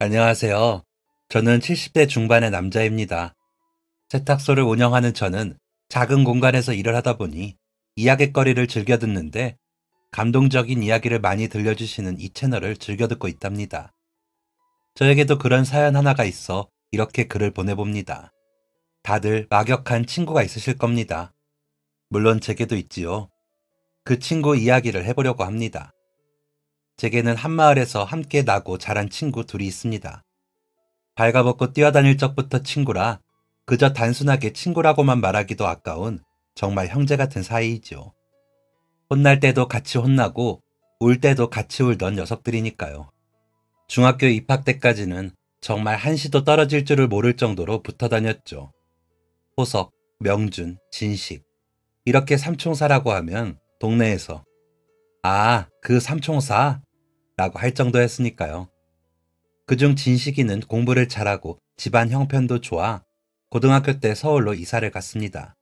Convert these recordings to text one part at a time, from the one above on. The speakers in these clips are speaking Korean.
안녕하세요. 저는 70대 중반의 남자입니다. 세탁소를 운영하는 저는 작은 공간에서 일을 하다 보니 이야깃거리를 즐겨 듣는데 감동적인 이야기를 많이 들려주시는 이 채널을 즐겨 듣고 있답니다. 저에게도 그런 사연 하나가 있어 이렇게 글을 보내봅니다. 다들 막역한 친구가 있으실 겁니다. 물론 제게도 있지요. 그 친구 이야기를 해보려고 합니다. 제게는 한마을에서 함께 나고 자란 친구 둘이 있습니다. 발가벗고 뛰어다닐 적부터 친구라 그저 단순하게 친구라고만 말하기도 아까운 정말 형제 같은 사이이죠. 혼날 때도 같이 혼나고 울 때도 같이 울던 녀석들이니까요. 중학교 입학 때까지는 정말 한시도 떨어질 줄을 모를 정도로 붙어 다녔죠. 호석, 명준, 진식 이렇게 삼총사라고 하면 동네에서 아, 그 삼총사? 라고 할 정도였으니까요. 그중 진식이는 공부를 잘하고 집안 형편도 좋아 고등학교 때 서울로 이사를 갔습니다.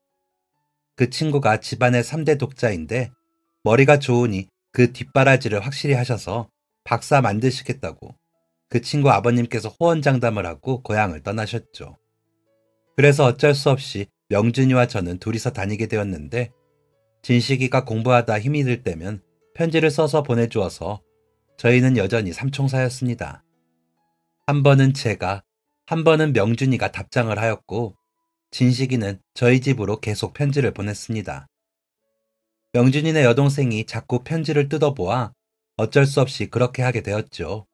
그 친구가 집안의 3대 독자인데 머리가 좋으니 그 뒷바라지를 확실히 하셔서 박사 만드시겠다고 그 친구 아버님께서 호언장담을 하고 고향을 떠나셨죠. 그래서 어쩔 수 없이 명준이와 저는 둘이서 다니게 되었는데 진식이가 공부하다 힘이 들 때면 편지를 써서 보내주어서 저희는 여전히 삼총사였습니다. 한 번은 제가, 한 번은 명준이가 답장을 하였고 진식이는 저희 집으로 계속 편지를 보냈습니다. 명준이네 여동생이 자꾸 편지를 뜯어보아 어쩔 수 없이 그렇게 하게 되었죠.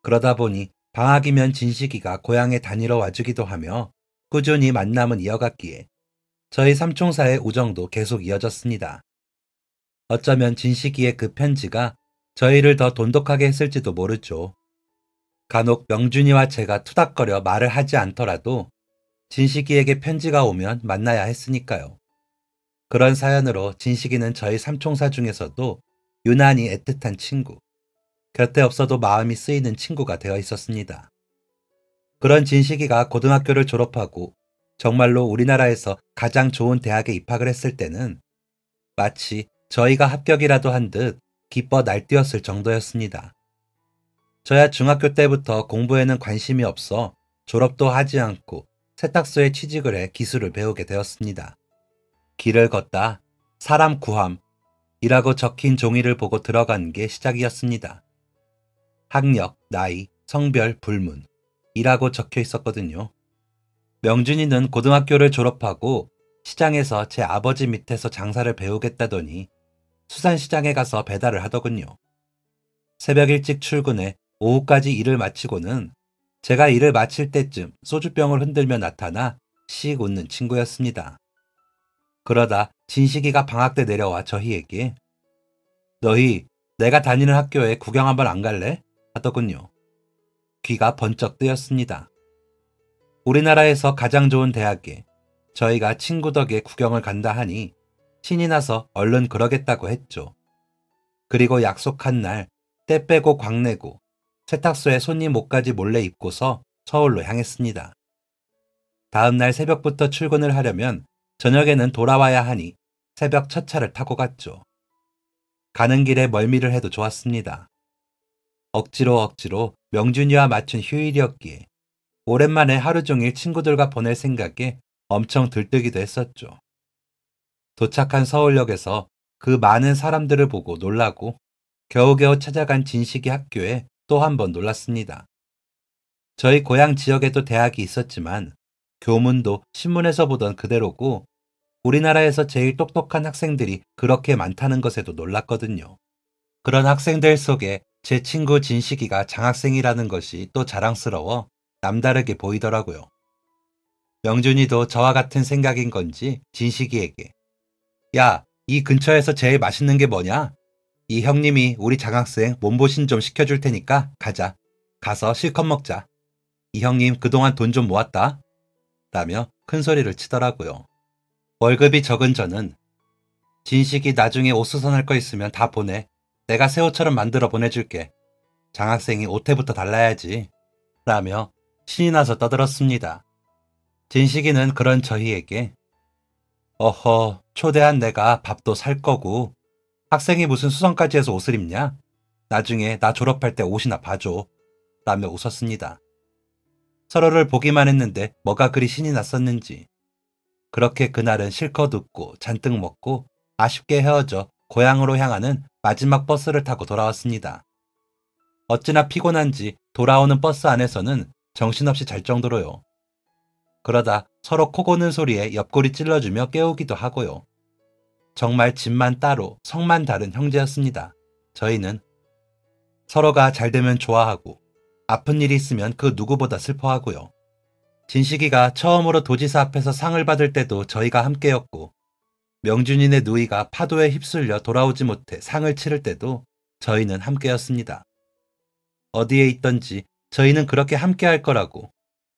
그러다 보니 방학이면 진식이가 고향에 다니러 와주기도 하며 꾸준히 만남은 이어갔기에 저희 삼총사의 우정도 계속 이어졌습니다. 어쩌면 진식이의 그 편지가 저희를 더 돈독하게 했을지도 모르죠. 간혹 명준이와 제가 투닥거려 말을 하지 않더라도 진식이에게 편지가 오면 만나야 했으니까요. 그런 사연으로 진식이는 저희 삼총사 중에서도 유난히 애틋한 친구, 곁에 없어도 마음이 쓰이는 친구가 되어 있었습니다. 그런 진식이가 고등학교를 졸업하고 정말로 우리나라에서 가장 좋은 대학에 입학을 했을 때는 마치 저희가 합격이라도 한 듯 기뻐 날뛰었을 정도였습니다. 저야 중학교 때부터 공부에는 관심이 없어 졸업도 하지 않고 세탁소에 취직을 해 기술을 배우게 되었습니다. 길을 걷다 사람 구함이라고 적힌 종이를 보고 들어간 게 시작이었습니다. 학력, 나이, 성별, 불문이라고 적혀 있었거든요. 명준이는 고등학교를 졸업하고 시장에서 제 아버지 밑에서 장사를 배우겠다더니 수산시장에 가서 배달을 하더군요. 새벽 일찍 출근해 오후까지 일을 마치고는 제가 일을 마칠 때쯤 소주병을 흔들며 나타나 씩 웃는 친구였습니다. 그러다 진식이가 방학 때 내려와 저희에게 너희 내가 다니는 학교에 구경 한번 안 갈래? 하더군요. 귀가 번쩍 뜨였습니다. 우리나라에서 가장 좋은 대학에 저희가 친구 덕에 구경을 간다 하니 신이 나서 얼른 그러겠다고 했죠. 그리고 약속한 날 때 빼고 광내고 세탁소에 손님 옷까지 몰래 입고서 서울로 향했습니다. 다음 날 새벽부터 출근을 하려면 저녁에는 돌아와야 하니 새벽 첫 차를 타고 갔죠. 가는 길에 멀미를 해도 좋았습니다. 억지로 명준이와 맞춘 휴일이었기에 오랜만에 하루 종일 친구들과 보낼 생각에 엄청 들뜨기도 했었죠. 도착한 서울역에서 그 많은 사람들을 보고 놀라고 겨우겨우 찾아간 진식이 학교에 또 한 번 놀랐습니다. 저희 고향 지역에도 대학이 있었지만 교문도 신문에서 보던 그대로고 우리나라에서 제일 똑똑한 학생들이 그렇게 많다는 것에도 놀랐거든요. 그런 학생들 속에 제 친구 진식이가 장학생이라는 것이 또 자랑스러워 남다르게 보이더라고요. 명준이도 저와 같은 생각인 건지 진식이에게 야, 이 근처에서 제일 맛있는 게 뭐냐? 이 형님이 우리 장학생 몸보신 좀 시켜줄 테니까 가자. 가서 실컷 먹자. 이 형님 그동안 돈 좀 모았다. 라며 큰 소리를 치더라고요. 월급이 적은 저는 진식이 나중에 옷 수선할 거 있으면 다 보내. 내가 새 옷처럼 만들어 보내줄게. 장학생이 옷태부터 달라야지. 라며 신이 나서 떠들었습니다. 진식이는 그런 저희에게 어허, 초대한 내가 밥도 살 거고 학생이 무슨 수선까지 해서 옷을 입냐? 나중에 나 졸업할 때 옷이나 봐줘. 라며 웃었습니다. 서로를 보기만 했는데 뭐가 그리 신이 났었는지. 그렇게 그날은 실컷 웃고 잔뜩 먹고 아쉽게 헤어져 고향으로 향하는 마지막 버스를 타고 돌아왔습니다. 어찌나 피곤한지 돌아오는 버스 안에서는 정신없이 잘 정도로요. 그러다 서로 코 고는 소리에 옆구리 찔러주며 깨우기도 하고요. 정말 집만 따로 성만 다른 형제였습니다. 저희는 서로가 잘 되면 좋아하고 아픈 일이 있으면 그 누구보다 슬퍼하고요. 진식이가 처음으로 도지사 앞에서 상을 받을 때도 저희가 함께였고 명준이네 누이가 파도에 휩쓸려 돌아오지 못해 상을 치를 때도 저희는 함께였습니다. 어디에 있던지 저희는 그렇게 함께할 거라고,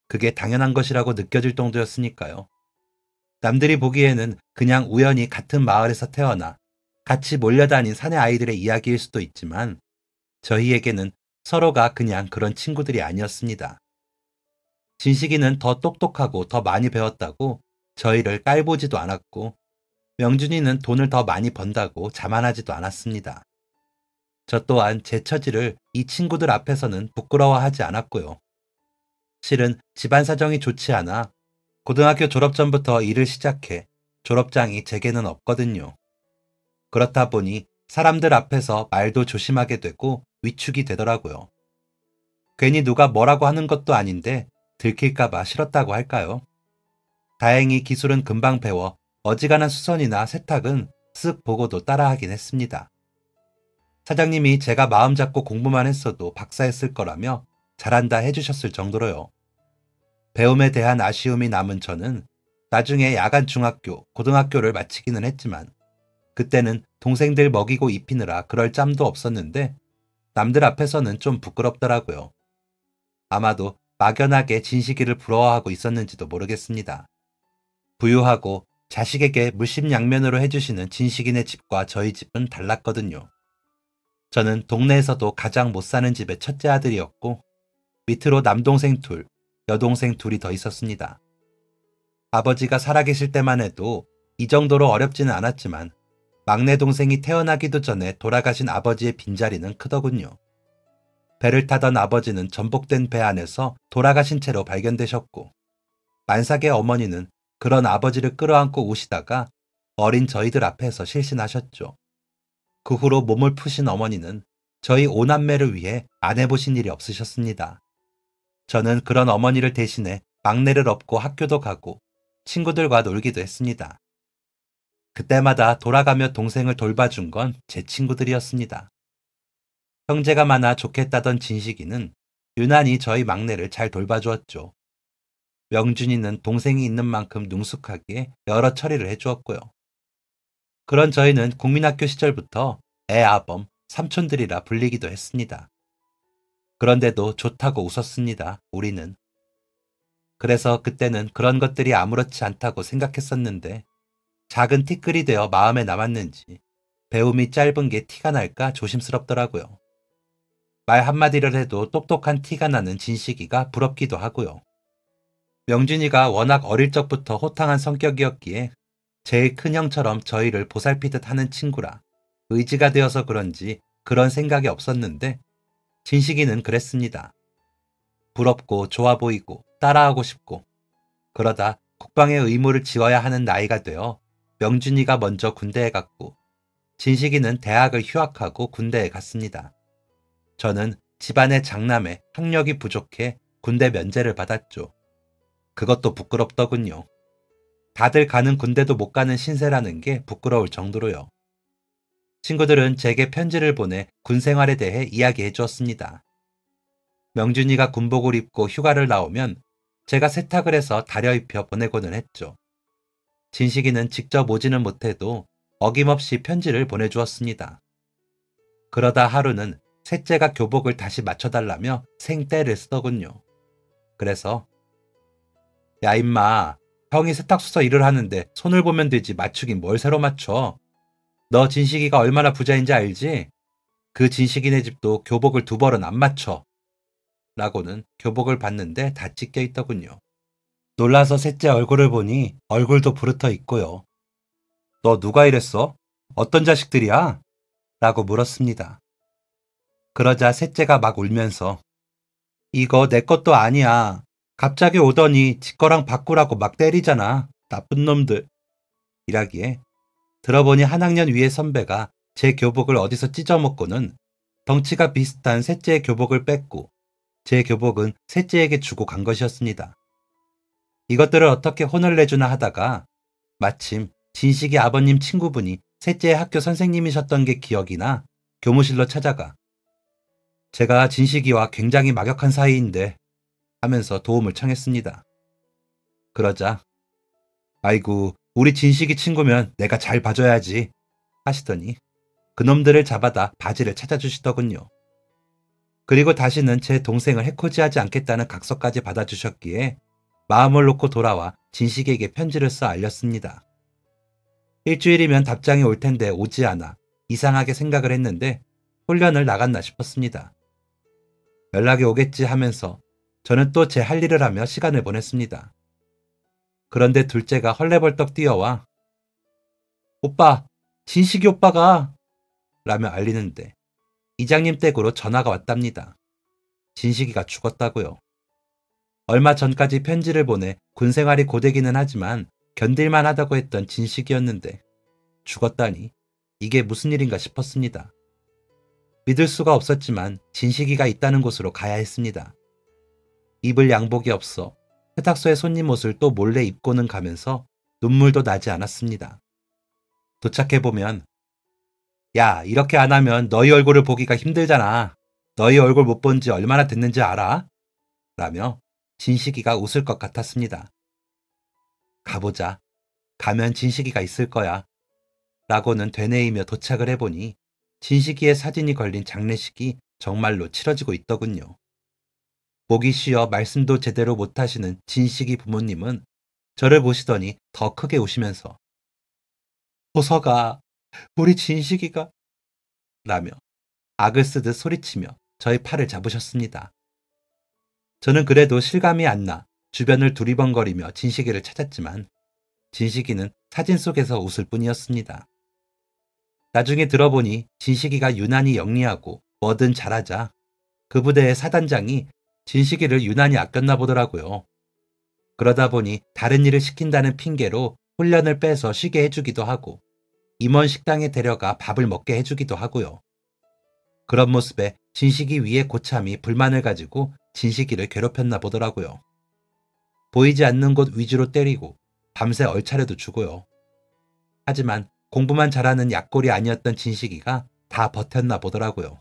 그게 당연한 것이라고 느껴질 정도였으니까요. 남들이 보기에는 그냥 우연히 같은 마을에서 태어나 같이 몰려다닌 사내 아이들의 이야기일 수도 있지만 저희에게는 서로가 그냥 그런 친구들이 아니었습니다. 진식이는 더 똑똑하고 더 많이 배웠다고 저희를 깔보지도 않았고 명준이는 돈을 더 많이 번다고 자만하지도 않았습니다. 저 또한 제 처지를 이 친구들 앞에서는 부끄러워하지 않았고요. 실은 집안 사정이 좋지 않아 고등학교 졸업 전부터 일을 시작해 졸업장이 제게는 없거든요. 그렇다 보니 사람들 앞에서 말도 조심하게 되고 위축이 되더라고요. 괜히 누가 뭐라고 하는 것도 아닌데 들킬까봐 싫었다고 할까요? 다행히 기술은 금방 배워 어지간한 수선이나 세탁은 쓱 보고도 따라하긴 했습니다. 사장님이 제가 마음 잡고 공부만 했어도 박사했을 거라며 잘한다 해주셨을 정도로요. 배움에 대한 아쉬움이 남은 저는 나중에 야간 중학교, 고등학교를 마치기는 했지만 그때는 동생들 먹이고 입히느라 그럴 짬도 없었는데 남들 앞에서는 좀 부끄럽더라고요. 아마도 막연하게 진식이를 부러워하고 있었는지도 모르겠습니다. 부유하고 자식에게 물심양면으로 해주시는 진식이네 집과 저희 집은 달랐거든요. 저는 동네에서도 가장 못 사는 집의 첫째 아들이었고 밑으로 남동생 둘, 여동생 둘이 더 있었습니다. 아버지가 살아계실 때만 해도 이 정도로 어렵지는 않았지만 막내 동생이 태어나기도 전에 돌아가신 아버지의 빈자리는 크더군요. 배를 타던 아버지는 전복된 배 안에서 돌아가신 채로 발견되셨고 만삭의 어머니는 그런 아버지를 끌어안고 우시다가 어린 저희들 앞에서 실신하셨죠. 그 후로 몸을 푸신 어머니는 저희 오남매를 위해 안 해보신 일이 없으셨습니다. 저는 그런 어머니를 대신해 막내를 업고 학교도 가고 친구들과 놀기도 했습니다. 그때마다 돌아가며 동생을 돌봐준 건 제 친구들이었습니다. 형제가 많아 좋겠다던 진식이는 유난히 저희 막내를 잘 돌봐주었죠. 명준이는 동생이 있는 만큼 능숙하게 여러 처리를 해주었고요. 그런 저희는 국민학교 시절부터 애아범, 삼촌들이라 불리기도 했습니다. 그런데도 좋다고 웃었습니다, 우리는. 그래서 그때는 그런 것들이 아무렇지 않다고 생각했었는데 작은 티끌이 되어 마음에 남았는지 배움이 짧은 게 티가 날까 조심스럽더라고요. 말 한마디를 해도 똑똑한 티가 나는 진식이가 부럽기도 하고요. 명준이가 워낙 어릴 적부터 호탕한 성격이었기에 제일 큰 형처럼 저희를 보살피듯 하는 친구라 의지가 되어서 그런지 그런 생각이 없었는데 진식이는 그랬습니다. 부럽고 좋아 보이고 따라하고 싶고 그러다 국방의 의무를 지어야 하는 나이가 되어 명준이가 먼저 군대에 갔고 진식이는 대학을 휴학하고 군대에 갔습니다. 저는 집안의 장남에 학력이 부족해 군대 면제를 받았죠. 그것도 부끄럽더군요. 다들 가는 군대도 못 가는 신세라는 게 부끄러울 정도로요. 친구들은 제게 편지를 보내 군 생활에 대해 이야기해 주었습니다. 명준이가 군복을 입고 휴가를 나오면 제가 세탁을 해서 다려 입혀 보내고는 했죠. 진식이는 직접 오지는 못해도 어김없이 편지를 보내주었습니다. 그러다 하루는 셋째가 교복을 다시 맞춰달라며 생떼를 쓰더군요. 그래서 야 임마, 형이 세탁소서 일을 하는데 손을 보면 되지 맞추긴 뭘 새로 맞춰. 너 진식이가 얼마나 부자인지 알지? 그 진식이네 집도 교복을 2벌은 안 맞춰. 라고는 교복을 봤는데 다 찢겨 있더군요. 놀라서 셋째 얼굴을 보니 얼굴도 부르터 있고요. 너 누가 이랬어? 어떤 자식들이야? 라고 물었습니다. 그러자 셋째가 막 울면서 이거 내 것도 아니야. 갑자기 오더니 지 거랑 바꾸라고 막 때리잖아. 나쁜 놈들. 이라기에 들어보니 한 학년 위의 선배가 제 교복을 어디서 찢어먹고는 덩치가 비슷한 셋째의 교복을 뺐고 제 교복은 셋째에게 주고 간 것이었습니다. 이것들을 어떻게 혼을 내주나 하다가 마침 진식이 아버님 친구분이 셋째의 학교 선생님이셨던 게 기억이 나 교무실로 찾아가 제가 진식이와 굉장히 막역한 사이인데 하면서 도움을 청했습니다. 그러자 아이고 우리 진식이 친구면 내가 잘 봐줘야지 하시더니 그놈들을 잡아다 바지를 찾아주시더군요. 그리고 다시는 제 동생을 해코지하지 않겠다는 각서까지 받아주셨기에 마음을 놓고 돌아와 진식에게 편지를 써 알렸습니다. 일주일이면 답장이 올 텐데 오지 않아 이상하게 생각을 했는데 훈련을 나갔나 싶었습니다. 연락이 오겠지 하면서 저는 또 제 할 일을 하며 시간을 보냈습니다. 그런데 둘째가 헐레벌떡 뛰어와 오빠, 진식이 오빠가 라며 알리는데 이장님 댁으로 전화가 왔답니다. 진식이가 죽었다고요. 얼마 전까지 편지를 보내 군생활이 고되기는 하지만 견딜만 하다고 했던 진식이었는데 죽었다니 이게 무슨 일인가 싶었습니다. 믿을 수가 없었지만 진식이가 있다는 곳으로 가야 했습니다. 입을 양복이 없어 세탁소에 손님 옷을 또 몰래 입고는 가면서 눈물도 나지 않았습니다. 도착해보면 야, 이렇게 안 하면 너희 얼굴을 보기가 힘들잖아. 너희 얼굴 못 본 지 얼마나 됐는지 알아? 라며 진식이가 웃을 것 같았습니다. 가보자. 가면 진식이가 있을 거야. 라고는 되뇌이며 도착을 해보니 진식이의 사진이 걸린 장례식이 정말로 치러지고 있더군요. 목이 쉬어 말씀도 제대로 못하시는 진식이 부모님은 저를 보시더니 더 크게 우시면서 호서가 우리 진식이가 라며 악을 쓰듯 소리치며 저의 팔을 잡으셨습니다. 저는 그래도 실감이 안 나 주변을 두리번거리며 진식이를 찾았지만 진식이는 사진 속에서 웃을 뿐이었습니다. 나중에 들어보니 진식이가 유난히 영리하고 뭐든 잘하자 그 부대의 사단장이 진식이를 유난히 아꼈나 보더라고요. 그러다 보니 다른 일을 시킨다는 핑계로 훈련을 빼서 쉬게 해주기도 하고 임원 식당에 데려가 밥을 먹게 해주기도 하고요. 그런 모습에 진식이 위에 고참이 불만을 가지고 진식이를 괴롭혔나 보더라고요. 보이지 않는 곳 위주로 때리고 밤새 얼차려도 주고요. 하지만 공부만 잘하는 약골이 아니었던 진식이가 다 버텼나 보더라고요.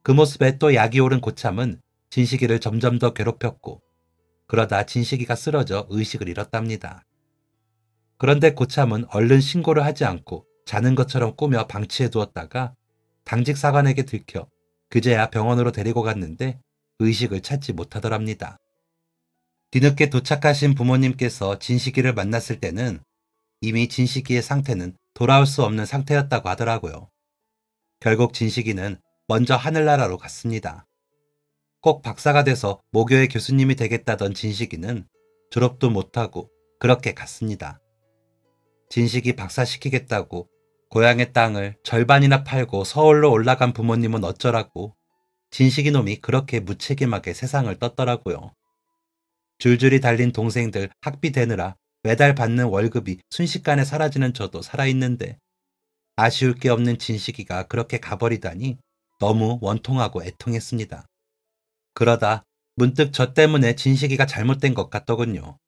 그 모습에 또 약이 오른 고참은 진식이를 점점 더 괴롭혔고 그러다 진식이가 쓰러져 의식을 잃었답니다. 그런데 고참은 얼른 신고를 하지 않고 자는 것처럼 꾸며 방치해 두었다가 당직 사관에게 들켜 그제야 병원으로 데리고 갔는데 의식을 찾지 못하더랍니다. 뒤늦게 도착하신 부모님께서 진식이를 만났을 때는 이미 진식이의 상태는 돌아올 수 없는 상태였다고 하더라고요. 결국 진식이는 먼저 하늘나라로 갔습니다. 꼭 박사가 돼서 모교의 교수님이 되겠다던 진식이는 졸업도 못하고 그렇게 갔습니다. 진식이 박사시키겠다고 고향의 땅을 절반이나 팔고 서울로 올라간 부모님은 어쩌라고 진식이 놈이 그렇게 무책임하게 세상을 떴더라고요. 줄줄이 달린 동생들 학비 대느라 매달 받는 월급이 순식간에 사라지는 저도 살아있는데 아쉬울 게 없는 진식이가 그렇게 가버리다니 너무 원통하고 애통했습니다. 그러다 문득 저 때문에 진식이가 잘못된 것 같더군요.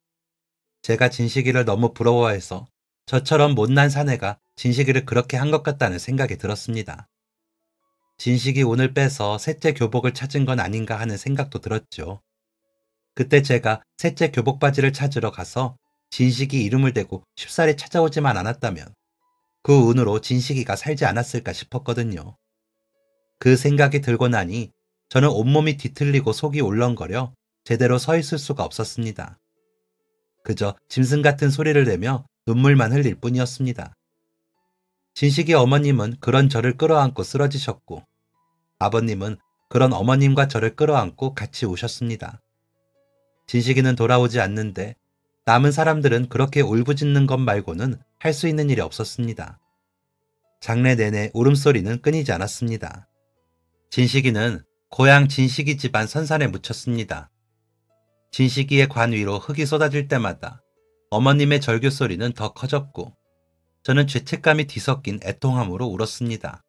제가 진식이를 너무 부러워해서 저처럼 못난 사내가 진식이를 그렇게 한 것 같다는 생각이 들었습니다. 진식이 운을 빼서 셋째 교복을 찾은 건 아닌가 하는 생각도 들었죠. 그때 제가 셋째 교복 바지를 찾으러 가서 진식이 이름을 대고 쉽사리 찾아오지만 않았다면 그 운으로 진식이가 살지 않았을까 싶었거든요. 그 생각이 들고 나니 저는 온몸이 뒤틀리고 속이 울렁거려 제대로 서 있을 수가 없었습니다. 그저 짐승 같은 소리를 내며 눈물만 흘릴 뿐이었습니다. 진식이 어머님은 그런 저를 끌어안고 쓰러지셨고 아버님은 그런 어머님과 저를 끌어안고 같이 우셨습니다. 진식이는 돌아오지 않는데 남은 사람들은 그렇게 울부짖는 것 말고는 할 수 있는 일이 없었습니다. 장례 내내 울음소리는 끊이지 않았습니다. 진식이는 고향 진식이 집안 선산에 묻혔습니다. 진식이의 관 위로 흙이 쏟아질 때마다 어머님의 절규 소리는 더 커졌고 저는 죄책감이 뒤섞인 애통함으로 울었습니다.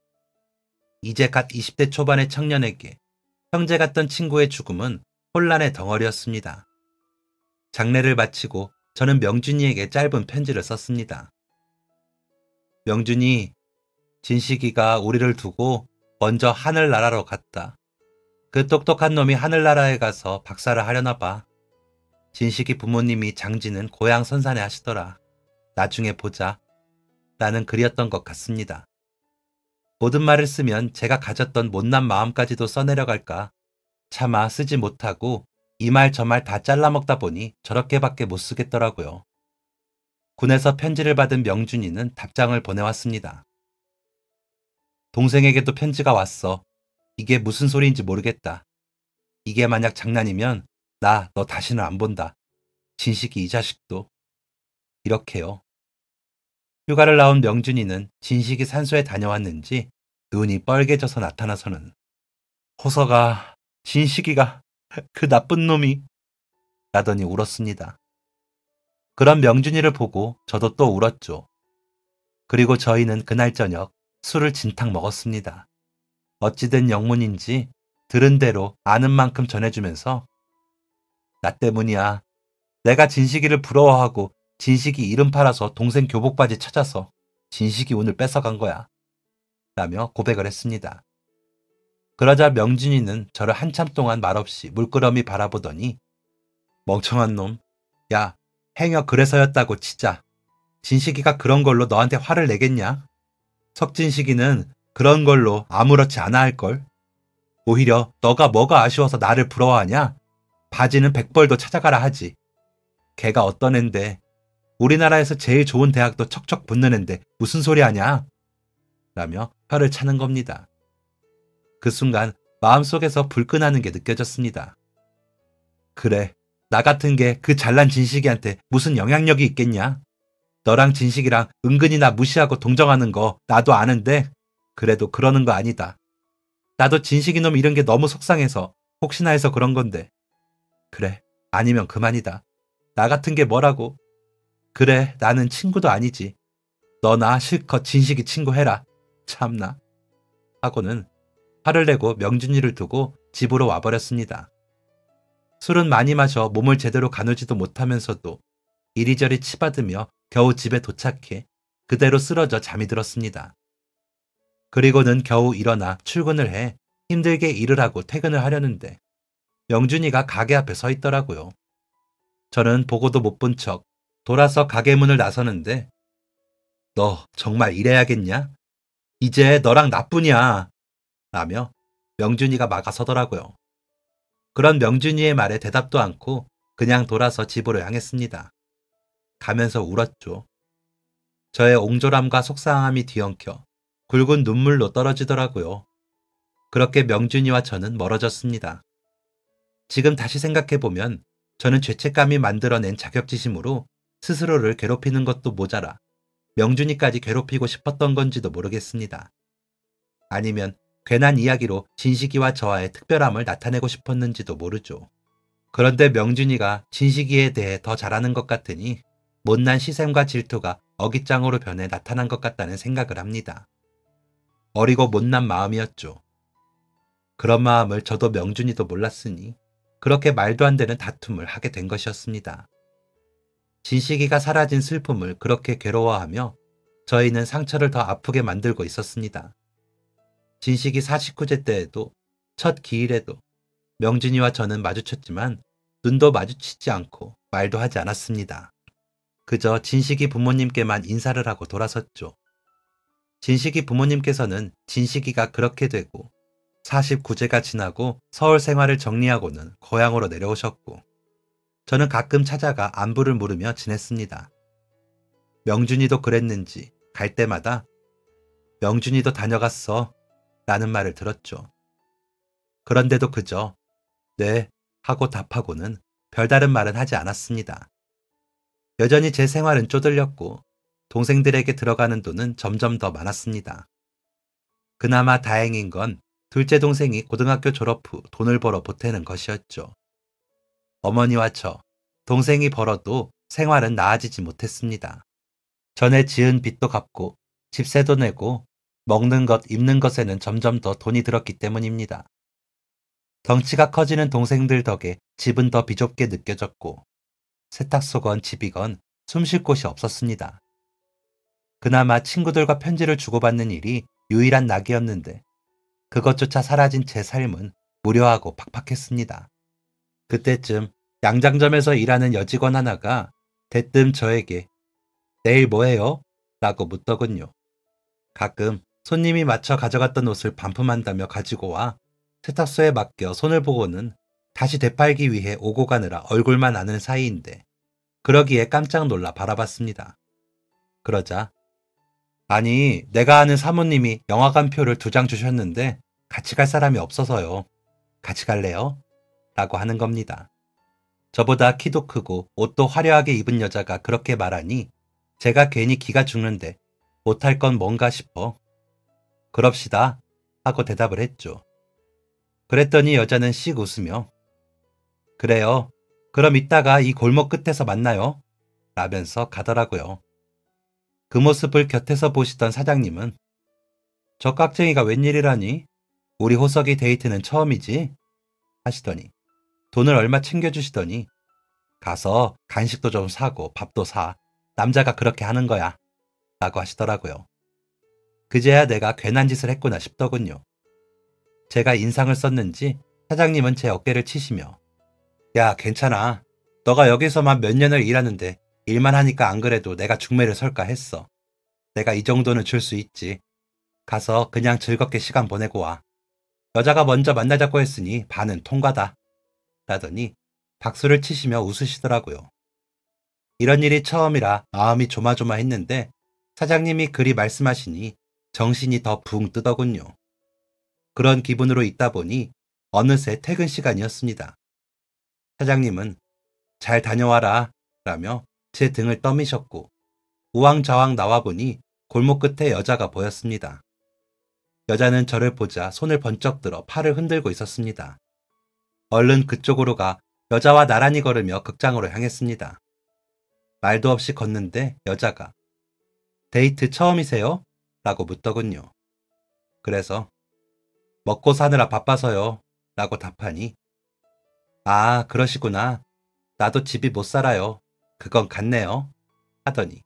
이제 갓 20대 초반의 청년에게 형제 같던 친구의 죽음은 혼란의 덩어리였습니다. 장례를 마치고 저는 명준이에게 짧은 편지를 썼습니다. 명준이, 진식이가 우리를 두고 먼저 하늘나라로 갔다. 그 똑똑한 놈이 하늘나라에 가서 박사를 하려나 봐. 진식이 부모님이 장지는 고향 선산에 하시더라. 나중에 보자. 라는 글이었던 것 같습니다. 모든 말을 쓰면 제가 가졌던 못난 마음까지도 써내려갈까 차마 쓰지 못하고 이 말 저 말 다 잘라먹다 보니 저렇게밖에 못 쓰겠더라고요. 군에서 편지를 받은 명준이는 답장을 보내왔습니다. 동생에게도 편지가 왔어. 이게 무슨 소리인지 모르겠다. 이게 만약 장난이면 나 너 다시는 안 본다. 진식이 이 자식도. 이렇게요. 휴가를 나온 명준이는 진식이 산소에 다녀왔는지 눈이 뻘개져서 나타나서는 호서가, 진식이가, 그 나쁜 놈이 라더니 울었습니다. 그런 명준이를 보고 저도 또 울었죠. 그리고 저희는 그날 저녁 술을 진탕 먹었습니다. 어찌된 영문인지 들은 대로 아는 만큼 전해주면서 나 때문이야. 내가 진식이를 부러워하고 진식이 이름 팔아서 동생 교복바지 찾아서 진식이 오늘 뺏어간 거야. 라며 고백을 했습니다. 그러자 명준이는 저를 한참 동안 말없이 물끄러미 바라보더니 멍청한 놈, 야, 행여 그래서였다고 치자. 진식이가 그런 걸로 너한테 화를 내겠냐? 석진식이는 그런 걸로 아무렇지 않아 할걸? 오히려 너가 뭐가 아쉬워서 나를 부러워하냐? 바지는 100벌도 찾아가라 하지. 걔가 어떤 앤데 우리나라에서 제일 좋은 대학도 척척 붙는 앤데 무슨 소리 하냐? 라며 혀를 차는 겁니다. 그 순간 마음속에서 불끈하는 게 느껴졌습니다. 그래, 나 같은 게 그 잘난 진식이한테 무슨 영향력이 있겠냐? 너랑 진식이랑 은근히 나 무시하고 동정하는 거 나도 아는데 그래도 그러는 거 아니다. 나도 진식이 놈 이런 게 너무 속상해서 혹시나 해서 그런 건데. 그래, 아니면 그만이다. 나 같은 게 뭐라고. 그래, 나는 친구도 아니지. 너나 실컷 진식이 친구 해라. 참나. 하고는 화를 내고 명준이를 두고 집으로 와버렸습니다. 술은 많이 마셔 몸을 제대로 가누지도 못하면서도 이리저리 치받으며 겨우 집에 도착해 그대로 쓰러져 잠이 들었습니다. 그리고는 겨우 일어나 출근을 해 힘들게 일을 하고 퇴근을 하려는데 명준이가 가게 앞에 서 있더라고요. 저는 보고도 못 본 척 돌아서 가게 문을 나서는데 너 정말 이래야겠냐? 이제 너랑 나뿐이야. 라며 명준이가 막아서더라고요. 그런 명준이의 말에 대답도 않고 그냥 돌아서 집으로 향했습니다. 가면서 울었죠. 저의 옹졸함과 속상함이 뒤엉켜 굵은 눈물로 떨어지더라고요. 그렇게 명준이와 저는 멀어졌습니다. 지금 다시 생각해보면 저는 죄책감이 만들어낸 자격지심으로 스스로를 괴롭히는 것도 모자라 명준이까지 괴롭히고 싶었던 건지도 모르겠습니다. 아니면 괜한 이야기로 진식이와 저와의 특별함을 나타내고 싶었는지도 모르죠. 그런데 명준이가 진식이에 대해 더 잘하는 것 같으니 못난 시샘과 질투가 어깃장으로 변해 나타난 것 같다는 생각을 합니다. 어리고 못난 마음이었죠. 그런 마음을 저도 명준이도 몰랐으니 그렇게 말도 안 되는 다툼을 하게 된 것이었습니다. 진식이가 사라진 슬픔을 그렇게 괴로워하며 저희는 상처를 더 아프게 만들고 있었습니다. 진식이 49제 때에도 첫 기일에도 명준이와 저는 마주쳤지만 눈도 마주치지 않고 말도 하지 않았습니다. 그저 진식이 부모님께만 인사를 하고 돌아섰죠. 진식이 부모님께서는 진식이가 그렇게 되고 49제가 지나고 서울 생활을 정리하고는 고향으로 내려오셨고 저는 가끔 찾아가 안부를 물으며 지냈습니다. 명준이도 그랬는지 갈 때마다 명준이도 다녀갔어 라는 말을 들었죠. 그런데도 그저 네 하고 답하고는 별다른 말은 하지 않았습니다. 여전히 제 생활은 쪼들렸고 동생들에게 들어가는 돈은 점점 더 많았습니다. 그나마 다행인 건 둘째 동생이 고등학교 졸업 후 돈을 벌어 보태는 것이었죠. 어머니와 저, 동생이 벌어도 생활은 나아지지 못했습니다. 전에 지은 빚도 갚고 집세도 내고 먹는 것, 입는 것에는 점점 더 돈이 들었기 때문입니다. 덩치가 커지는 동생들 덕에 집은 더 비좁게 느껴졌고 세탁소건 집이건 숨쉴 곳이 없었습니다. 그나마 친구들과 편지를 주고받는 일이 유일한 낙이었는데 그것조차 사라진 제 삶은 무료하고 팍팍했습니다. 그때쯤 양장점에서 일하는 여직원 하나가 대뜸 저에게 내일 뭐 해요? 라고 묻더군요. 가끔 손님이 맞춰 가져갔던 옷을 반품한다며 가지고 와 세탁소에 맡겨 손을 보고는 다시 되팔기 위해 오고 가느라 얼굴만 아는 사이인데 그러기에 깜짝 놀라 바라봤습니다. 그러자 아니 내가 아는 사모님이 영화관 표를 2장 주셨는데 같이 갈 사람이 없어서요. 같이 갈래요? 라고 하는 겁니다. 저보다 키도 크고 옷도 화려하게 입은 여자가 그렇게 말하니 제가 괜히 기가 죽는데 못할 건 뭔가 싶어 그럽시다 하고 대답을 했죠. 그랬더니 여자는 씩 웃으며 그래요. 그럼 이따가 이 골목 끝에서 만나요. 라면서 가더라고요. 그 모습을 곁에서 보시던 사장님은 저 깍쟁이가 웬일이라니? 우리 호석이 데이트는 처음이지? 하시더니 돈을 얼마 챙겨주시더니 가서 간식도 좀 사고 밥도 사. 남자가 그렇게 하는 거야. 라고 하시더라고요. 그제야 내가 괜한 짓을 했구나 싶더군요. 제가 인상을 썼는지 사장님은 제 어깨를 치시며 야 괜찮아. 너가 여기서만 몇 년을 일하는데 일만 하니까 안 그래도 내가 중매를 설까 했어. 내가 이 정도는 줄 수 있지. 가서 그냥 즐겁게 시간 보내고 와. 여자가 먼저 만나자고 했으니 반은 통과다. 라더니 박수를 치시며 웃으시더라고요. 이런 일이 처음이라 마음이 조마조마했는데 사장님이 그리 말씀하시니 정신이 더 붕 뜨더군요. 그런 기분으로 있다 보니 어느새 퇴근 시간이었습니다. 사장님은 잘 다녀와라 라며 제 등을 떠미셨고 우왕좌왕 나와보니 골목 끝에 여자가 보였습니다. 여자는 저를 보자 손을 번쩍 들어 팔을 흔들고 있었습니다. 얼른 그쪽으로 가 여자와 나란히 걸으며 극장으로 향했습니다. 말도 없이 걷는데 여자가 데이트 처음이세요? 라고 묻더군요. 그래서 먹고 사느라 바빠서요 라고 답하니 아 그러시구나. 나도 집이 못 살아요. 그건 같네요. 하더니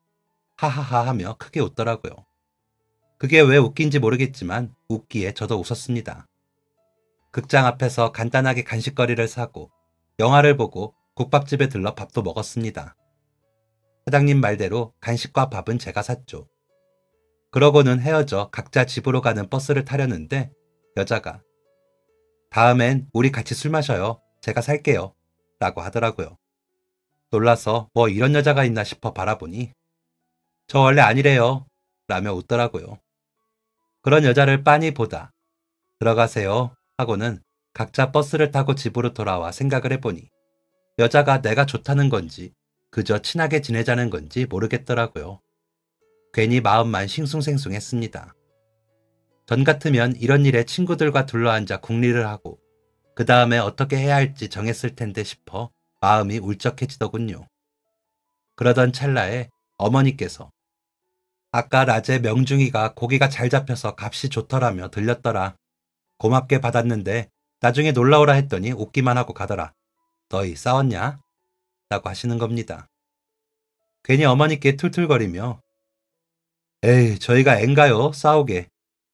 하하하 하며 크게 웃더라고요. 그게 왜 웃긴지 모르겠지만 웃기에 저도 웃었습니다. 극장 앞에서 간단하게 간식거리를 사고 영화를 보고 국밥집에 들러 밥도 먹었습니다. 사장님 말대로 간식과 밥은 제가 샀죠. 그러고는 헤어져 각자 집으로 가는 버스를 타려는데 여자가 다음엔 우리 같이 술 마셔요. 제가 살게요. 라고 하더라고요. 놀라서 뭐 이런 여자가 있나 싶어 바라보니 저 원래 아니래요. 라며 웃더라고요. 그런 여자를 빤히 보다 들어가세요 하고는 각자 버스를 타고 집으로 돌아와 생각을 해보니 여자가 내가 좋다는 건지 그저 친하게 지내자는 건지 모르겠더라고요. 괜히 마음만 싱숭생숭했습니다. 전 같으면 이런 일에 친구들과 둘러앉아 궁리를 하고 그 다음에 어떻게 해야 할지 정했을 텐데 싶어 마음이 울적해지더군요. 그러던 찰나에 어머니께서 아까 낮에 명중이가 고기가 잘 잡혀서 값이 좋더라며 들렸더라. 고맙게 받았는데 나중에 놀라오라 했더니 웃기만 하고 가더라. 너희 싸웠냐? 라고 하시는 겁니다. 괜히 어머니께 툴툴거리며 에이 저희가 앤가요 싸우게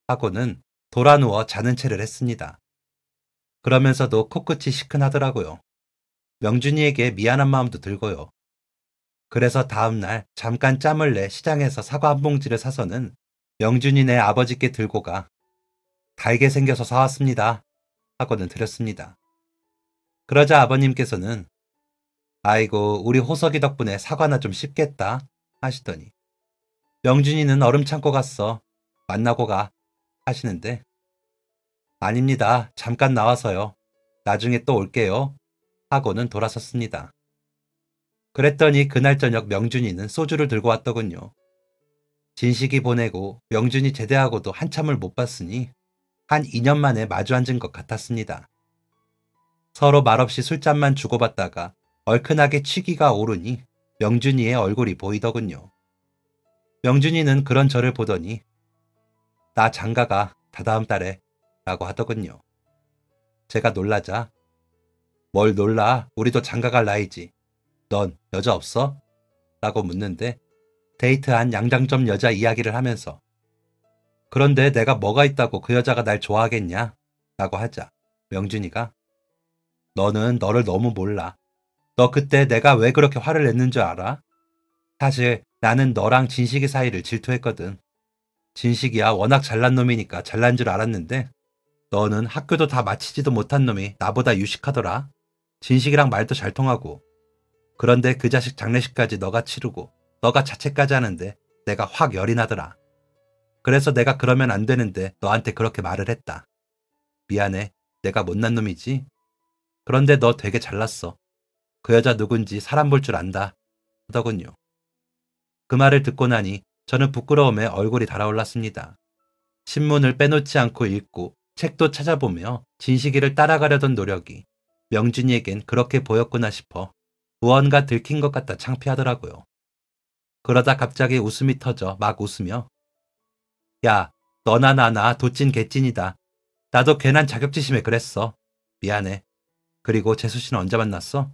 하고는 돌아누워 자는 채를 했습니다. 그러면서도 코끝이 시큰하더라고요. 명준이에게 미안한 마음도 들고요. 그래서 다음날 잠깐 짬을 내 시장에서 사과 한 봉지를 사서는 명준이네 아버지께 들고 가 달게 생겨서 사왔습니다 하고는 드렸습니다. 그러자 아버님께서는 아이고 우리 호석이 덕분에 사과나 좀 씹겠다 하시더니 명준이는 얼음 참고 갔어. 만나고 가 하시는데 아닙니다. 잠깐 나와서요. 나중에 또 올게요. 하고는 돌아섰습니다. 그랬더니 그날 저녁 명준이는 소주를 들고 왔더군요. 진식이 보내고 명준이 제대하고도 한참을 못 봤으니 한 2년 만에 마주 앉은 것 같았습니다. 서로 말없이 술잔만 주고받다가 얼큰하게 취기가 오르니 명준이의 얼굴이 보이더군요. 명준이는 그런 저를 보더니 나 장가가 다다음 달에 라고 하더군요. 제가 놀라자 뭘 놀라, 우리도 장가갈 나이지. 넌 여자 없어? 라고 묻는데 데이트한 양장점 여자 이야기를 하면서 그런데 내가 뭐가 있다고 그 여자가 날 좋아하겠냐? 라고 하자 명준이가 너는 너를 너무 몰라. 너 그때 내가 왜 그렇게 화를 냈는 줄 알아? 사실 나는 너랑 진식이 사이를 질투했거든. 진식이야 워낙 잘난 놈이니까 잘난 줄 알았는데 너는 학교도 다 마치지도 못한 놈이 나보다 유식하더라. 진식이랑 말도 잘 통하고. 그런데 그 자식 장례식까지 너가 치르고 너가 자체까지 하는데 내가 확 열이 나더라. 그래서 내가 그러면 안 되는데 너한테 그렇게 말을 했다. 미안해. 내가 못난 놈이지. 그런데 너 되게 잘났어. 그 여자 누군지 사람 볼 줄 안다. 하더군요. 그 말을 듣고 나니 저는 부끄러움에 얼굴이 달아올랐습니다. 신문을 빼놓지 않고 읽고 책도 찾아보며 진식이를 따라가려던 노력이 명준이에겐 그렇게 보였구나 싶어 무언가 들킨 것 같다 창피하더라고요. 그러다 갑자기 웃음이 터져 막 웃으며 야, 너나 나나 도찐 개찐이다. 나도 괜한 자격지심에 그랬어. 미안해. 그리고 재수 씨는 언제 만났어?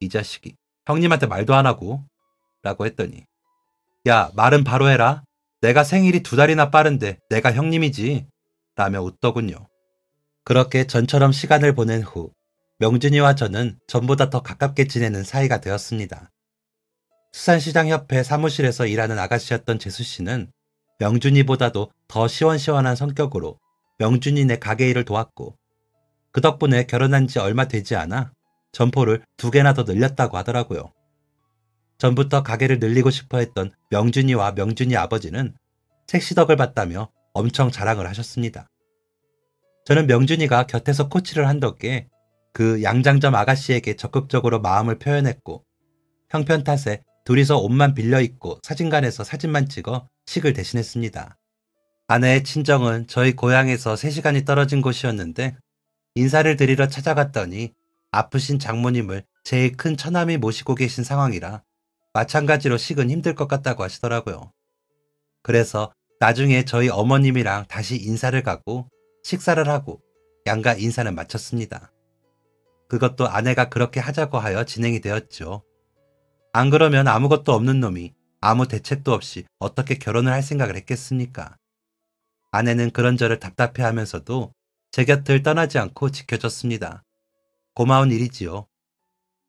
이 자식이 형님한테 말도 안 하고 라고 했더니 야, 말은 바로 해라. 내가 생일이 2달이나 빠른데 내가 형님이지 라며 웃더군요. 그렇게 전처럼 시간을 보낸 후 명준이와 저는 전보다 더 가깝게 지내는 사이가 되었습니다. 수산시장협회 사무실에서 일하는 아가씨였던 재수씨는 명준이보다도 더 시원시원한 성격으로 명준이네 가게 일을 도왔고 그 덕분에 결혼한 지 얼마 되지 않아 점포를 2개나 더 늘렸다고 하더라고요. 전부터 가게를 늘리고 싶어 했던 명준이와 명준이 아버지는 색시덕을 봤다며 엄청 자랑을 하셨습니다. 저는 명준이가 곁에서 코치를 한 덕에 그 양장점 아가씨에게 적극적으로 마음을 표현했고 형편 탓에 둘이서 옷만 빌려 입고 사진관에서 사진만 찍어 식을 대신했습니다. 아내의 친정은 저희 고향에서 3시간이 떨어진 곳이었는데 인사를 드리러 찾아갔더니 아프신 장모님을 제일 큰 처남이 모시고 계신 상황이라 마찬가지로 식은 힘들 것 같다고 하시더라고요. 그래서 나중에 저희 어머님이랑 다시 인사를 가고 식사를 하고 양가 인사는 마쳤습니다. 그것도 아내가 그렇게 하자고 하여 진행이 되었죠. 안 그러면 아무것도 없는 놈이 아무 대책도 없이 어떻게 결혼을 할 생각을 했겠습니까? 아내는 그런저를 답답해하면서도 제 곁을 떠나지 않고 지켜줬습니다. 고마운 일이지요.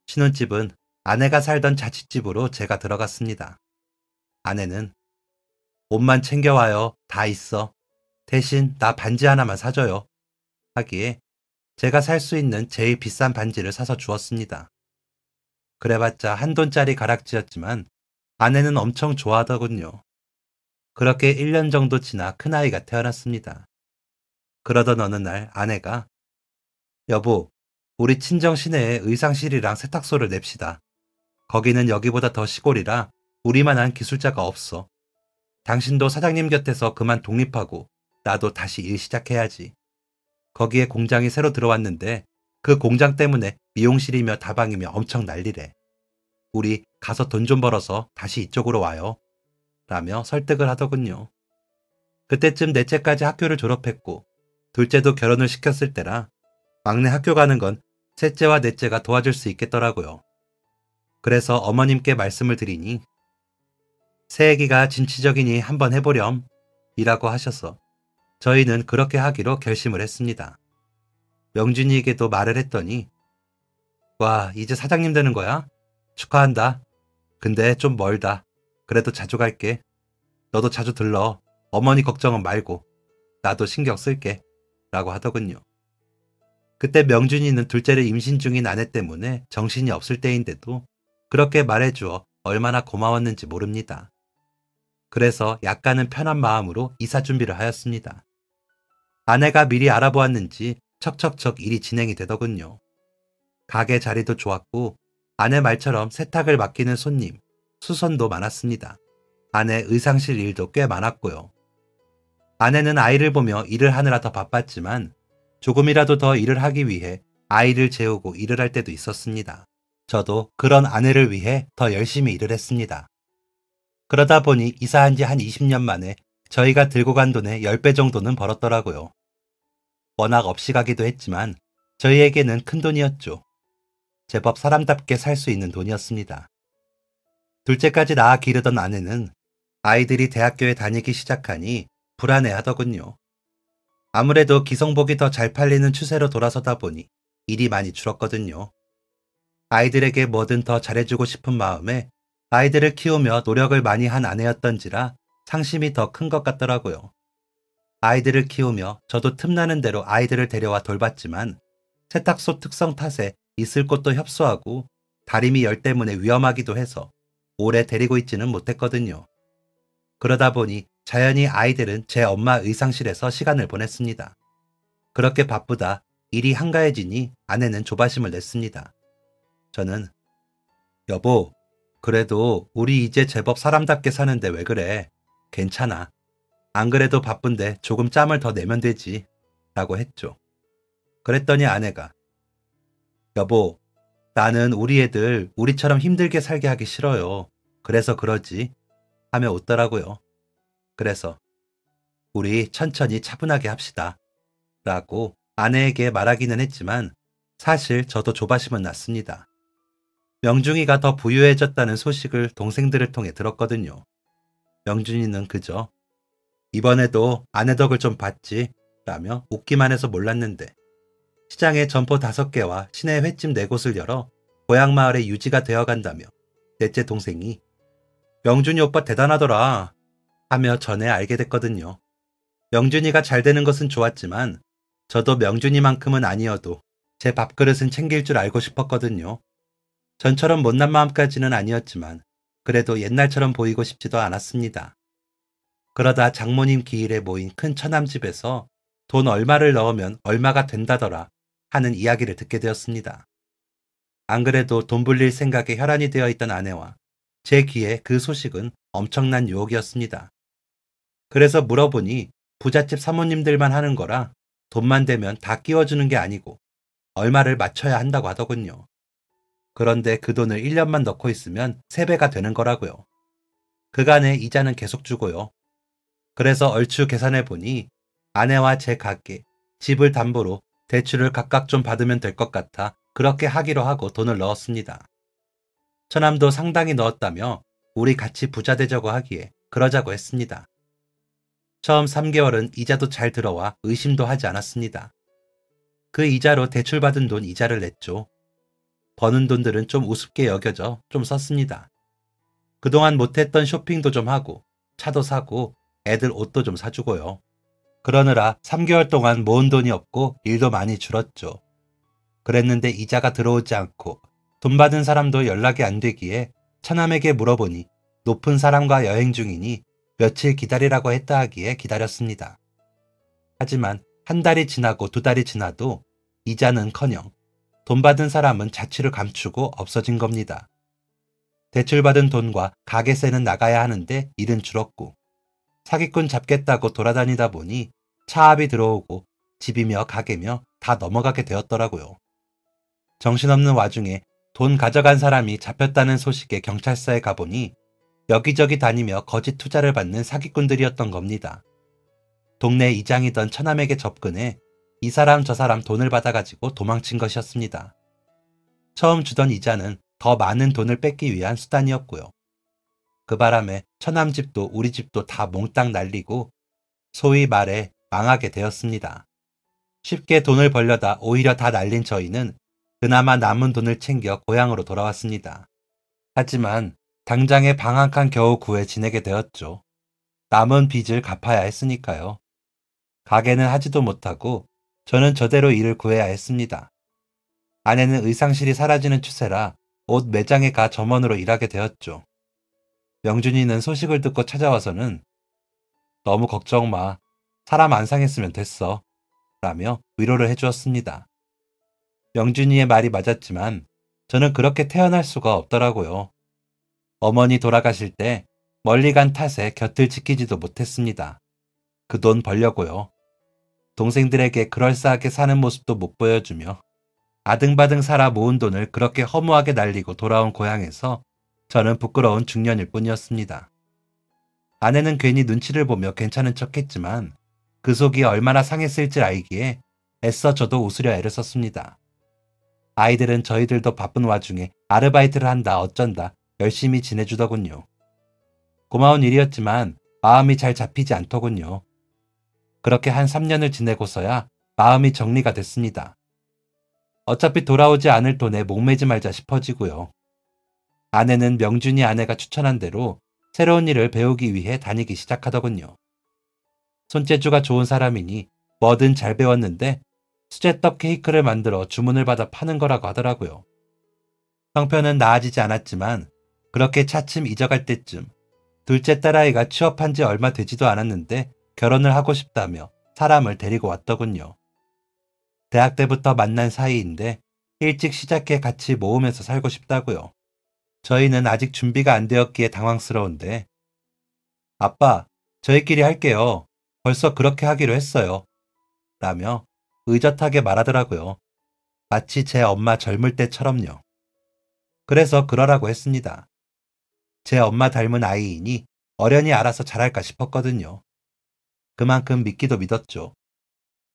신혼집은 아내가 살던 자취집으로 제가 들어갔습니다. 아내는 옷만 챙겨와요. 다 있어. 대신 나 반지 하나만 사줘요. 하기에 제가 살 수 있는 제일 비싼 반지를 사서 주었습니다. 그래봤자 $1 가락지였지만 아내는 엄청 좋아하더군요. 그렇게 1년 정도 지나 큰아이가 태어났습니다. 그러던 어느 날 아내가 여보, 우리 친정 시내에 의상실이랑 세탁소를 냅시다. 거기는 여기보다 더 시골이라 우리만한 기술자가 없어. 당신도 사장님 곁에서 그만 독립하고 나도 다시 일 시작해야지. 거기에 공장이 새로 들어왔는데 그 공장 때문에 미용실이며 다방이며 엄청 난리래. 우리 가서 돈 좀 벌어서 다시 이쪽으로 와요. 라며 설득을 하더군요. 그때쯤 넷째까지 학교를 졸업했고 둘째도 결혼을 시켰을 때라 막내 학교 가는 건 셋째와 넷째가 도와줄 수 있겠더라고요. 그래서 어머님께 말씀을 드리니 새애기가 진취적이니 한번 해보렴 이라고 하셔서 저희는 그렇게 하기로 결심을 했습니다. 명준이에게도 말을 했더니 와, 이제 사장님 되는 거야? 축하한다. 근데 좀 멀다. 그래도 자주 갈게. 너도 자주 들러. 어머니 걱정은 말고. 나도 신경 쓸게. 라고 하더군요. 그때 명준이는 둘째를 임신 중인 아내 때문에 정신이 없을 때인데도 그렇게 말해주어 얼마나 고마웠는지 모릅니다. 그래서 약간은 편한 마음으로 이사 준비를 하였습니다. 아내가 미리 알아보았는지 척척척 일이 진행이 되더군요. 가게 자리도 좋았고 아내 말처럼 세탁을 맡기는 손님, 수선도 많았습니다. 아내 의상실 일도 꽤 많았고요. 아내는 아이를 보며 일을 하느라 더 바빴지만 조금이라도 더 일을 하기 위해 아이를 재우고 일을 할 때도 있었습니다. 저도 그런 아내를 위해 더 열심히 일을 했습니다. 그러다 보니 이사한 지 한 20년 만에 저희가 들고 간 돈의 10배 정도는 벌었더라고요. 워낙 없이 가기도 했지만 저희에게는 큰 돈이었죠. 제법 사람답게 살 수 있는 돈이었습니다. 둘째까지 낳아 기르던 아내는 아이들이 대학교에 다니기 시작하니 불안해하더군요. 아무래도 기성복이 더 잘 팔리는 추세로 돌아서다 보니 일이 많이 줄었거든요. 아이들에게 뭐든 더 잘해주고 싶은 마음에 아이들을 키우며 노력을 많이 한 아내였던지라 상심이 더 큰 것 같더라고요. 아이들을 키우며 저도 틈나는 대로 아이들을 데려와 돌봤지만 세탁소 특성 탓에 있을 곳도 협소하고 다리미 열 때문에 위험하기도 해서 오래 데리고 있지는 못했거든요. 그러다 보니 자연히 아이들은 제 엄마 의상실에서 시간을 보냈습니다. 그렇게 바쁘다 일이 한가해지니 아내는 조바심을 냈습니다. 저는 여보, 그래도 우리 이제 제법 사람답게 사는데 왜 그래? 괜찮아. 안 그래도 바쁜데 조금 짬을 더 내면 되지. 라고 했죠. 그랬더니 아내가 여보, 나는 우리 애들 우리처럼 힘들게 살게 하기 싫어요. 그래서 그러지. 하며 웃더라고요. 그래서 우리 천천히 차분하게 합시다. 라고 아내에게 말하기는 했지만 사실 저도 조바심은 났습니다. 명중이가 더 부유해졌다는 소식을 동생들을 통해 들었거든요. 명준이는 그저 이번에도 아내 덕을 좀 봤지 라며 웃기만 해서 몰랐는데 시장에 점포 5개와 시내 횟집 4곳을 열어 고향 마을에 유지가 되어간다며 넷째 동생이 명준이 오빠 대단하더라 하며 전에 알게 됐거든요. 명준이가 잘 되는 것은 좋았지만 저도 명준이만큼은 아니어도 제 밥그릇은 챙길 줄 알고 싶었거든요. 전처럼 못난 마음까지는 아니었지만 그래도 옛날처럼 보이고 싶지도 않았습니다. 그러다 장모님 기일에 모인 큰 처남집에서 돈 얼마를 넣으면 얼마가 된다더라 하는 이야기를 듣게 되었습니다. 안 그래도 돈 불릴 생각에 혈안이 되어 있던 아내와 제 귀에 그 소식은 엄청난 유혹이었습니다. 그래서 물어보니 부잣집 사모님들만 하는 거라 돈만 되면 다 끼워주는 게 아니고 얼마를 맞춰야 한다고 하더군요. 그런데 그 돈을 1년만 넣고 있으면 3배가 되는 거라고요. 그간의 이자는 계속 주고요. 그래서 얼추 계산해보니 아내와 제 가게, 집을 담보로 대출을 각각 좀 받으면 될 것 같아 그렇게 하기로 하고 돈을 넣었습니다. 처남도 상당히 넣었다며 우리 같이 부자 되자고 하기에 그러자고 했습니다. 처음 3개월은 이자도 잘 들어와 의심도 하지 않았습니다. 그 이자로 대출받은 돈 이자를 냈죠. 버는 돈들은 좀 우습게 여겨져 좀 썼습니다. 그동안 못했던 쇼핑도 좀 하고 차도 사고 애들 옷도 좀 사주고요. 그러느라 3개월 동안 모은 돈이 없고 일도 많이 줄었죠. 그랬는데 이자가 들어오지 않고 돈 받은 사람도 연락이 안 되기에 처남에게 물어보니 높은 사람과 여행 중이니 며칠 기다리라고 했다 하기에 기다렸습니다. 하지만 한 달이 지나고 2달이 지나도 이자는커녕 돈 받은 사람은 자취를 감추고 없어진 겁니다. 대출받은 돈과 가게세는 나가야 하는데 일은 줄었고 사기꾼 잡겠다고 돌아다니다 보니 차압이 들어오고 집이며 가게며 다 넘어가게 되었더라고요. 정신없는 와중에 돈 가져간 사람이 잡혔다는 소식에 경찰서에 가보니 여기저기 다니며 거짓 투자를 받는 사기꾼들이었던 겁니다. 동네 이장이던 처남에게 접근해 이 사람 저 사람 돈을 받아가지고 도망친 것이었습니다. 처음 주던 이자는 더 많은 돈을 뺏기 위한 수단이었고요. 그 바람에 처남 집도 우리 집도 다 몽땅 날리고 소위 말해 망하게 되었습니다. 쉽게 돈을 벌려다 오히려 다 날린 저희는 그나마 남은 돈을 챙겨 고향으로 돌아왔습니다. 하지만 당장에 방 한 칸 겨우 구해 지내게 되었죠. 남은 빚을 갚아야 했으니까요. 가게는 하지도 못하고 저는 저대로 일을 구해야 했습니다. 아내는 의상실이 사라지는 추세라 옷 매장에 가 점원으로 일하게 되었죠. 명준이는 소식을 듣고 찾아와서는 너무 걱정 마. 사람 안 상했으면 됐어. 라며 위로를 해주었습니다. 명준이의 말이 맞았지만 저는 그렇게 태어날 수가 없더라고요. 어머니 돌아가실 때 멀리 간 탓에 곁을 지키지도 못했습니다. 그 돈 벌려고요. 동생들에게 그럴싸하게 사는 모습도 못 보여주며 아등바등 살아 모은 돈을 그렇게 허무하게 날리고 돌아온 고향에서 저는 부끄러운 중년일 뿐이었습니다. 아내는 괜히 눈치를 보며 괜찮은 척했지만 그 속이 얼마나 상했을지 알기에 애써 저도 웃으려 애를 썼습니다. 아이들은 저희들도 바쁜 와중에 아르바이트를 한다 어쩐다 열심히 지내주더군요. 고마운 일이었지만 마음이 잘 잡히지 않더군요. 그렇게 한 3년을 지내고서야 마음이 정리가 됐습니다. 어차피 돌아오지 않을 돈에 목매지 말자 싶어지고요. 아내는 명준이 아내가 추천한 대로 새로운 일을 배우기 위해 다니기 시작하더군요. 손재주가 좋은 사람이니 뭐든 잘 배웠는데 수제떡 케이크를 만들어 주문을 받아 파는 거라고 하더라고요. 형편은 나아지지 않았지만 그렇게 차츰 잊어갈 때쯤 둘째 딸아이가 취업한 지 얼마 되지도 않았는데 결혼을 하고 싶다며 사람을 데리고 왔더군요. 대학 때부터 만난 사이인데 일찍 시작해 같이 모으면서 살고 싶다고요. 저희는 아직 준비가 안 되었기에 당황스러운데 아빠, 저희끼리 할게요. 벌써 그렇게 하기로 했어요. 라며 의젓하게 말하더라고요. 마치 제 엄마 젊을 때처럼요. 그래서 그러라고 했습니다. 제 엄마 닮은 아이이니 어련히 알아서 잘할까 싶었거든요. 그만큼 믿기도 믿었죠.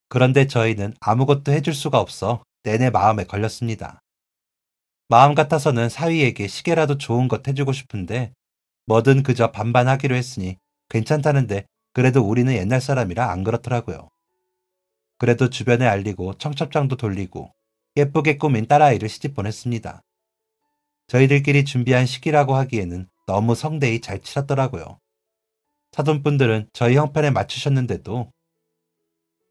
그런데 저희는 아무것도 해줄 수가 없어 내내 마음에 걸렸습니다. 마음 같아서는 사위에게 시계라도 좋은 것 해주고 싶은데 뭐든 그저 반반하기로 했으니 괜찮다는데 그래도 우리는 옛날 사람이라 안 그렇더라고요. 그래도 주변에 알리고 청첩장도 돌리고 예쁘게 꾸민 딸아이를 시집 보냈습니다. 저희들끼리 준비한 시기라고 하기에는 너무 성대히 잘 치렀더라고요. 사돈분들은 저희 형편에 맞추셨는데도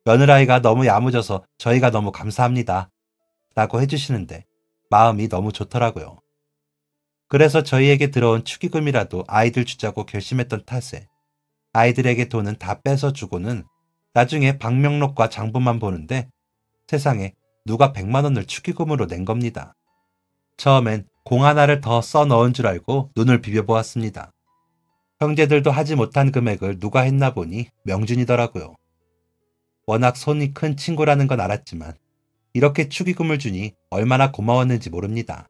며느라이가 너무 야무져서 저희가 너무 감사합니다. 라고 해주시는데 마음이 너무 좋더라고요. 그래서 저희에게 들어온 축의금이라도 아이들 주자고 결심했던 탓에 아이들에게 돈은 다 뺏어 주고는 나중에 방명록과 장부만 보는데 세상에 누가 100만 원을 축의금으로 낸 겁니다. 처음엔 공 하나를 더 써 넣은 줄 알고 눈을 비벼보았습니다. 형제들도 하지 못한 금액을 누가 했나 보니 명준이더라고요. 워낙 손이 큰 친구라는 건 알았지만 이렇게 축의금을 주니 얼마나 고마웠는지 모릅니다.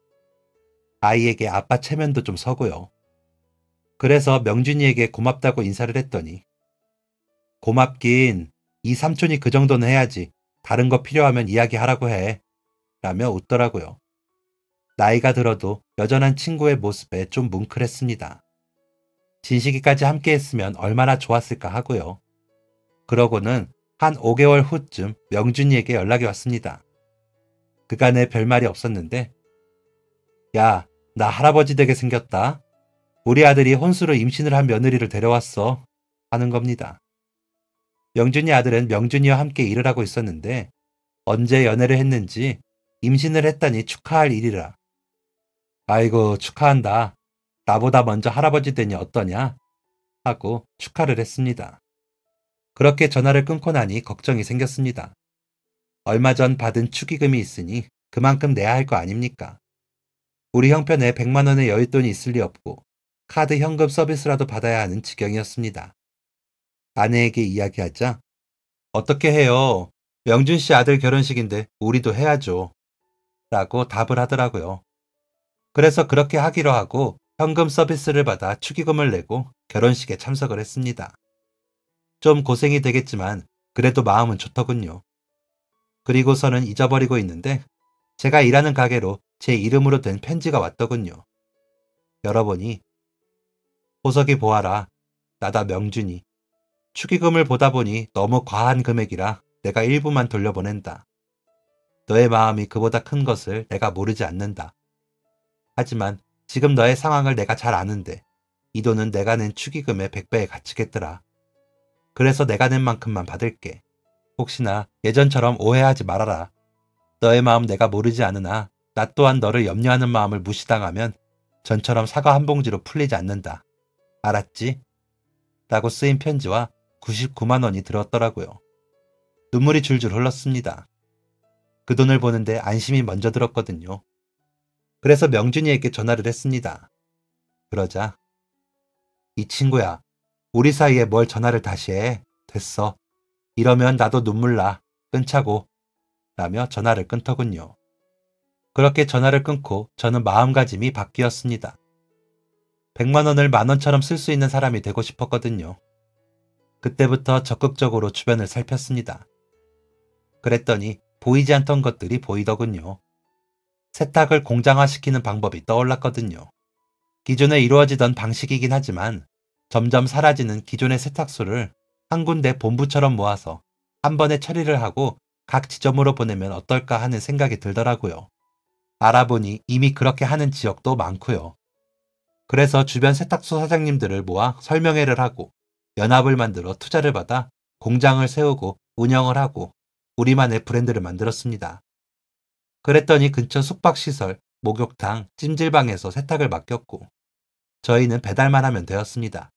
아이에게 아빠 체면도 좀 서고요. 그래서 명준이에게 고맙다고 인사를 했더니 고맙긴 이 삼촌이 그 정도는 해야지 다른 거 필요하면 이야기하라고 해 라며 웃더라고요. 나이가 들어도 여전한 친구의 모습에 좀 뭉클했습니다. 진식이까지 함께 했으면 얼마나 좋았을까 하고요. 그러고는 한 5개월 후쯤 명준이에게 연락이 왔습니다. 그간에 별말이 없었는데 야, 나 할아버지 되게 생겼다. 우리 아들이 혼수로 임신을 한 며느리를 데려왔어. 하는 겁니다. 명준이 아들은 명준이와 함께 일을 하고 있었는데 언제 연애를 했는지 임신을 했다니 축하할 일이라. 아이고 축하한다. 나보다 먼저 할아버지 되니 어떠냐? 하고 축하를 했습니다. 그렇게 전화를 끊고 나니 걱정이 생겼습니다. 얼마 전 받은 축의금이 있으니 그만큼 내야 할 거 아닙니까? 우리 형편에 100만 원의 여윳돈이 있을 리 없고 카드 현금 서비스라도 받아야 하는 지경이었습니다. 아내에게 이야기하자 어떻게 해요? 명준 씨 아들 결혼식인데 우리도 해야죠. 라고 답을 하더라고요. 그래서 그렇게 하기로 하고 현금 서비스를 받아 축의금을 내고 결혼식에 참석을 했습니다. 좀 고생이 되겠지만 그래도 마음은 좋더군요. 그리고서는 잊어버리고 있는데 제가 일하는 가게로 제 이름으로 된 편지가 왔더군요. 열어보니 보석이 보아라. 나다 명준이. 축의금을 보다 보니 너무 과한 금액이라 내가 일부만 돌려보낸다. 너의 마음이 그보다 큰 것을 내가 모르지 않는다. 하지만 지금 너의 상황을 내가 잘 아는데 이 돈은 내가 낸 축의금의 100배에 갇히겠더라. 그래서 내가 낸 만큼만 받을게. 혹시나 예전처럼 오해하지 말아라. 너의 마음 내가 모르지 않으나 나 또한 너를 염려하는 마음을 무시당하면 전처럼 사과 한 봉지로 풀리지 않는다. 알았지? 라고 쓰인 편지와 99만 원이 들었더라고요. 눈물이 줄줄 흘렀습니다. 그 돈을 보는데 안심이 먼저 들었거든요. 그래서 명준이에게 전화를 했습니다. 그러자 이 친구야, 우리 사이에 뭘 전화를 다시 해. 됐어. 이러면 나도 눈물 나. 끊자고. 라며 전화를 끊더군요. 그렇게 전화를 끊고 저는 마음가짐이 바뀌었습니다. 100만 원을 만 원처럼 쓸 수 있는 사람이 되고 싶었거든요. 그때부터 적극적으로 주변을 살폈습니다. 그랬더니 보이지 않던 것들이 보이더군요. 세탁을 공장화시키는 방법이 떠올랐거든요. 기존에 이루어지던 방식이긴 하지만 점점 사라지는 기존의 세탁소를 한 군데 본부처럼 모아서 한 번에 처리를 하고 각 지점으로 보내면 어떨까 하는 생각이 들더라고요. 알아보니 이미 그렇게 하는 지역도 많고요. 그래서 주변 세탁소 사장님들을 모아 설명회를 하고 연합을 만들어 투자를 받아 공장을 세우고 운영을 하고 우리만의 브랜드를 만들었습니다. 그랬더니 근처 숙박시설, 목욕탕, 찜질방에서 세탁을 맡겼고 저희는 배달만 하면 되었습니다.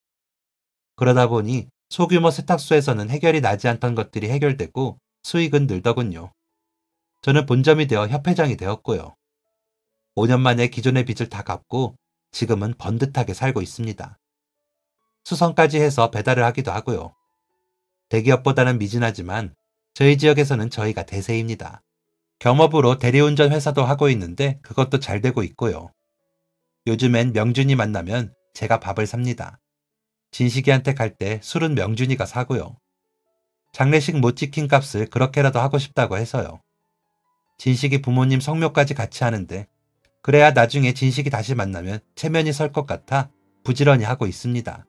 그러다 보니 소규모 세탁소에서는 해결이 나지 않던 것들이 해결되고 수익은 늘더군요. 저는 본점이 되어 협회장이 되었고요. 5년 만에 기존의 빚을 다 갚고 지금은 번듯하게 살고 있습니다. 수선까지 해서 배달을 하기도 하고요. 대기업보다는 미진하지만 저희 지역에서는 저희가 대세입니다. 겸업으로 대리운전 회사도 하고 있는데 그것도 잘 되고 있고요. 요즘엔 명준이 만나면 제가 밥을 삽니다. 진식이한테 갈 때 술은 명준이가 사고요. 장례식 못 지킨 값을 그렇게라도 하고 싶다고 해서요. 진식이 부모님 성묘까지 같이 하는데 그래야 나중에 진식이 다시 만나면 체면이 설 것 같아 부지런히 하고 있습니다.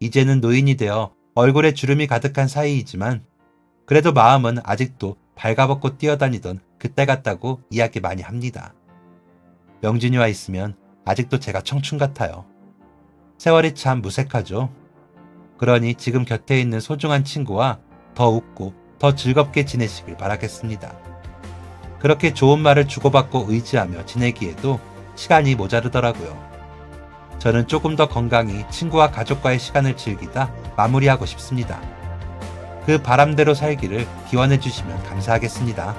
이제는 노인이 되어 얼굴에 주름이 가득한 사이이지만 그래도 마음은 아직도 발가벗고 뛰어다니던 그때 같다고 이야기 많이 합니다. 명준이와 있으면 아직도 제가 청춘 같아요. 세월이 참 무색하죠. 그러니 지금 곁에 있는 소중한 친구와 더 웃고 더 즐겁게 지내시길 바라겠습니다. 그렇게 좋은 말을 주고받고 의지하며 지내기에도 시간이 모자르더라고요. 저는 조금 더 건강히 친구와 가족과의 시간을 즐기다 마무리하고 싶습니다. 그 바람대로 살기를 기원해 주시면 감사하겠습니다.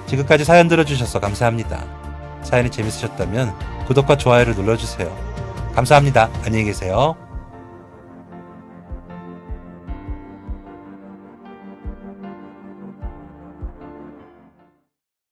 지금까지 사연 들어주셔서 감사합니다. 사연이 재밌으셨다면 구독과 좋아요를 눌러주세요. 감사합니다. 안녕히 계세요.